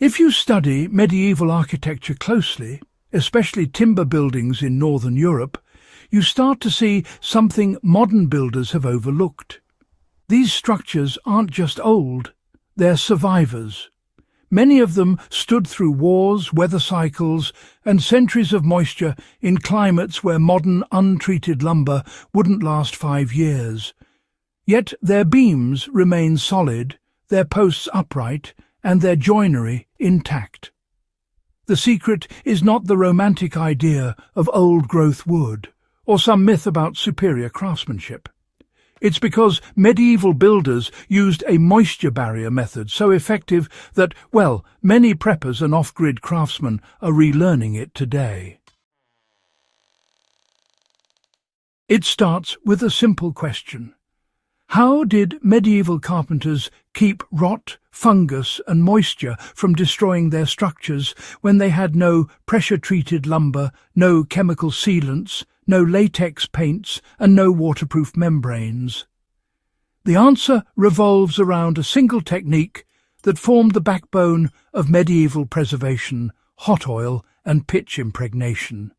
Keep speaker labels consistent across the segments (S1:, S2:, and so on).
S1: If you study medieval architecture closely, especially timber buildings in northern Europe, you start to see something modern builders have overlooked. These structures aren't just old, they're survivors. Many of them stood through wars, weather cycles, and centuries of moisture in climates where modern untreated lumber wouldn't last 5 years. Yet their beams remain solid, their posts upright, and their joinery intact. The secret is not the romantic idea of old-growth wood, or some myth about superior craftsmanship. It's because medieval builders used a moisture barrier method so effective that, well, many preppers and off-grid craftsmen are relearning it today. It starts with a simple question. How did medieval carpenters keep rot, fungus and moisture from destroying their structures when they had no pressure-treated lumber, no chemical sealants, no latex paints and no waterproof membranes? The answer revolves around a single technique that formed the backbone of medieval preservation: hot oil and pitch impregnation.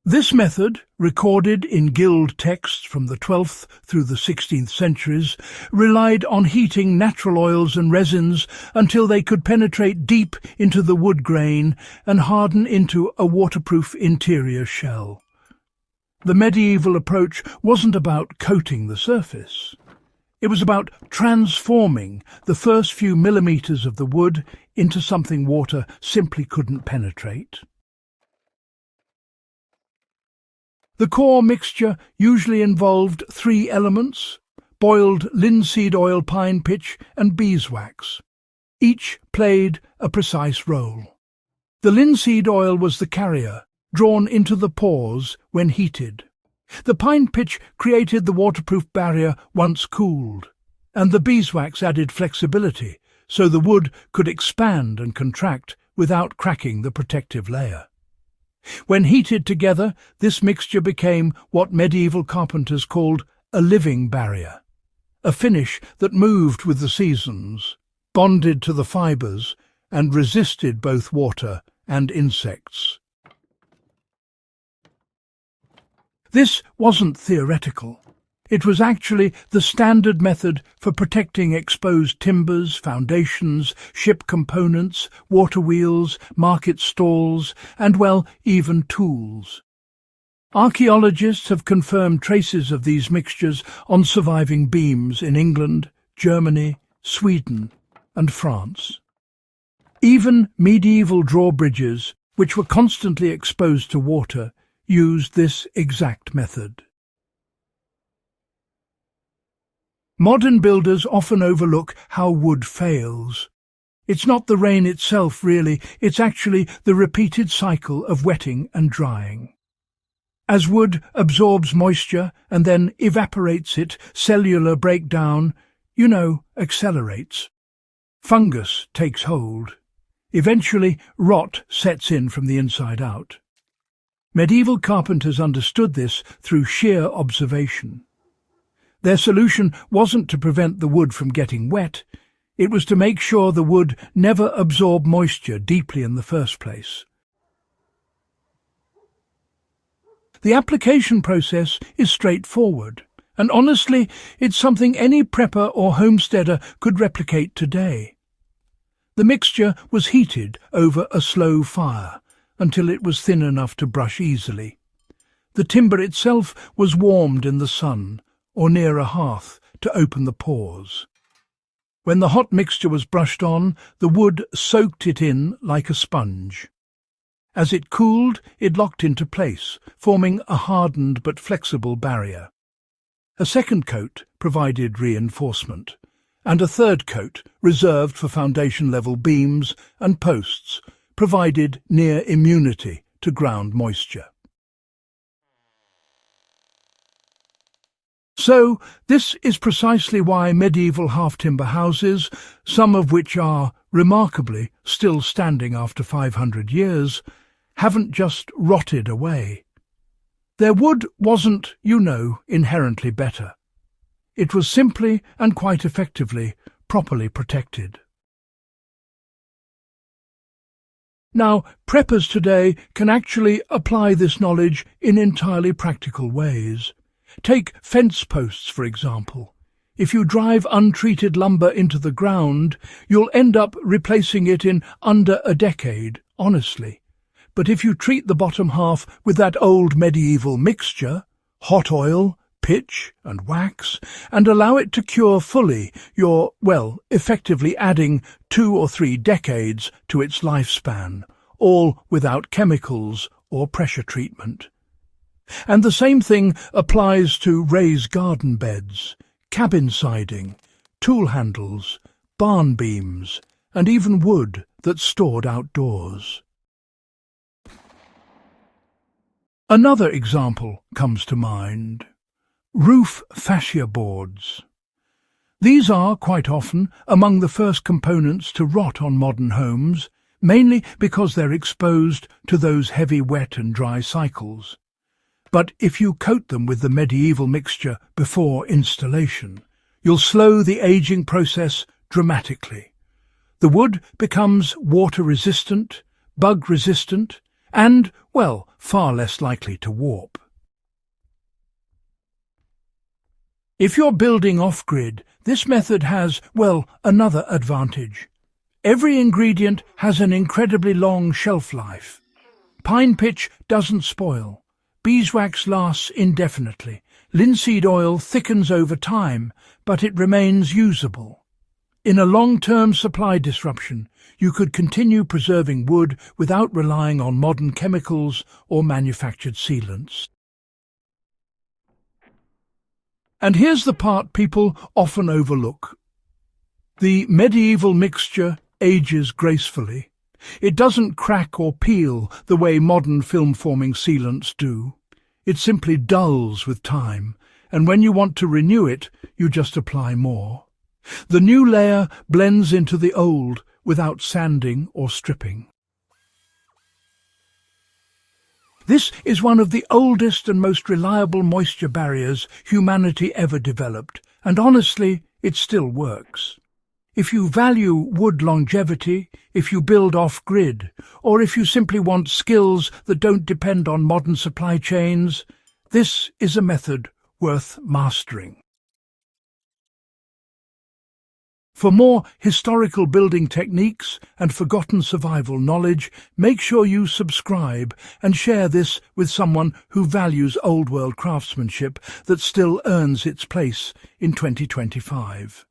S1: This method, recorded in guild texts from the 12th through the 16th centuries, relied on heating natural oils and resins until they could penetrate deep into the wood grain and harden into a waterproof interior shell. The medieval approach wasn't about coating the surface. It was about transforming the first few millimeters of the wood into something water simply couldn't penetrate. The core mixture usually involved 3 elements: boiled linseed oil, pine pitch and beeswax. Each played a precise role. The linseed oil was the carrier, drawn into the pores when heated. The pine pitch created the waterproof barrier once cooled, and the beeswax added flexibility so the wood could expand and contract without cracking the protective layer. When heated together, this mixture became what medieval carpenters called a living barrier, a finish that moved with the seasons, bonded to the fibres, and resisted both water and insects. This wasn't theoretical. It was actually the standard method for protecting exposed timbers, foundations, ship components, water wheels, market stalls, and, well, even tools. Archaeologists have confirmed traces of these mixtures on surviving beams in England, Germany, Sweden, and France. Even medieval drawbridges, which were constantly exposed to water, used this exact method. Modern builders often overlook how wood fails. It's not the rain itself, really, it's actually the repeated cycle of wetting and drying. As wood absorbs moisture and then evaporates it, cellular breakdown, accelerates. Fungus takes hold. Eventually, rot sets in from the inside out. Medieval carpenters understood this through sheer observation. Their solution wasn't to prevent the wood from getting wet, it was to make sure the wood never absorbed moisture deeply in the first place. The application process is straightforward, and honestly, it's something any prepper or homesteader could replicate today. The mixture was heated over a slow fire until it was thin enough to brush easily. The timber itself was warmed in the sun, or near a hearth, to open the pores. When the hot mixture was brushed on, the wood soaked it in like a sponge. As it cooled, it locked into place, forming a hardened but flexible barrier. A second coat provided reinforcement, and a third coat, reserved for foundation-level beams and posts, provided near immunity to ground moisture. So, this is precisely why medieval half-timber houses, some of which are, remarkably, still standing after 500 years, haven't just rotted away. Their wood wasn't, inherently better. It was simply and quite effectively properly protected. Now, preppers today can actually apply this knowledge in entirely practical ways. Take fence posts, for example. If you drive untreated lumber into the ground, you'll end up replacing it in under a decade, honestly. But if you treat the bottom half with that old medieval mixture, hot oil, pitch and wax, and allow it to cure fully, you're, well, effectively adding 2 or 3 decades to its lifespan, all without chemicals or pressure treatment. And the same thing applies to raised garden beds, cabin siding, tool handles, barn beams, and even wood that's stored outdoors. Another example comes to mind. Roof fascia boards. These are, quite often, among the first components to rot on modern homes, mainly because they're exposed to those heavy wet and dry cycles. But if you coat them with the medieval mixture before installation, you'll slow the aging process dramatically. The wood becomes water-resistant, bug-resistant, and, well, far less likely to warp. If you're building off-grid, this method has, well, another advantage. Every ingredient has an incredibly long shelf life. Pine pitch doesn't spoil. Beeswax lasts indefinitely. Linseed oil thickens over time, but it remains usable. In a long-term supply disruption, you could continue preserving wood without relying on modern chemicals or manufactured sealants. And here's the part people often overlook. The medieval mixture ages gracefully. It doesn't crack or peel the way modern film-forming sealants do. It simply dulls with time, and when you want to renew it, you just apply more. The new layer blends into the old without sanding or stripping. This is one of the oldest and most reliable moisture barriers humanity ever developed, and honestly, it still works. If you value wood longevity, if you build off-grid, or if you simply want skills that don't depend on modern supply chains, this is a method worth mastering. For more historical building techniques and forgotten survival knowledge, make sure you subscribe and share this with someone who values old-world craftsmanship that still earns its place in 2025.